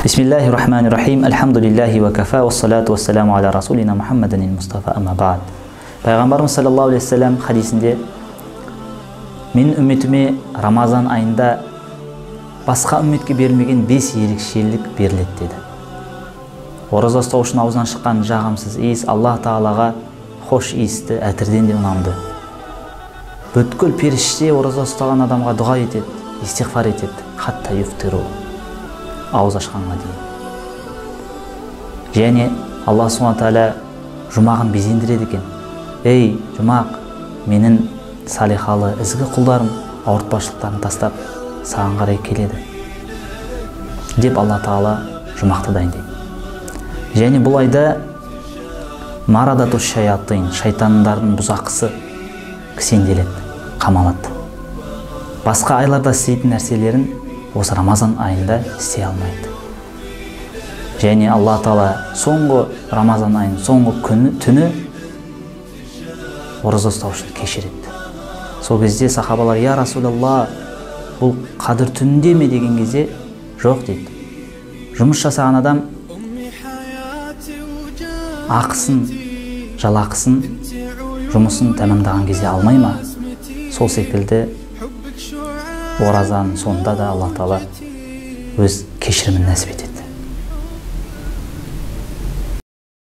Бисмиллахир-рахманир-рахим. Алхамдулиллахи ва кафа, вассалату вассаламу аля расулина Мухаммадинил Мустафа, амма ба'д. Пайғамбарымыз саллаллаху алейхи вассалам хадисінде: "Мен үмметіме Рамазан айында басқа үмметке берілмеген 5 ерекшелік беріледі" деді. Ораза ұстау үшін аузынан шыққан жағымсыз иіс Аллах Тағалаға хош иісті, әтірден де ұнамды. Бүткіл періште ораза ұстаған адамға дұға етеді, истиғфар етеді, хатта юфтиру, ауыз ашқанға дейін. Және Аллах Субхана Тағала жұмағын безендіреді екен. "Ей жұмақ, менің салихалы ізгі құлдарым ауыртпашылықтарын тастап саған қарай келеді" деп Алла Тағала жұмақты дайындайды. Және бұл айда марадату шаятин, шайтандардың бұзақысы кісенделеді, қамалады. Басқа айларда істейтін нәрселерін осы Рамазан айында істей алмайды. Және Алла Тағала соңғы Рамазан айының соңғы түні ораза ұстау үшін кешіреді. Сол кезде сахабалар: "Я Расулалла, бұл қадір түнінде ме?" деген кезде "Жоқ" дейді. Жұмыс жасаған адам ақысын, жалақысын, жұмысын тәмамдаған кезде алмай ма? Сол секілді оразаның соңында да Алла Тағала өз кешірімін нәсіп етеді.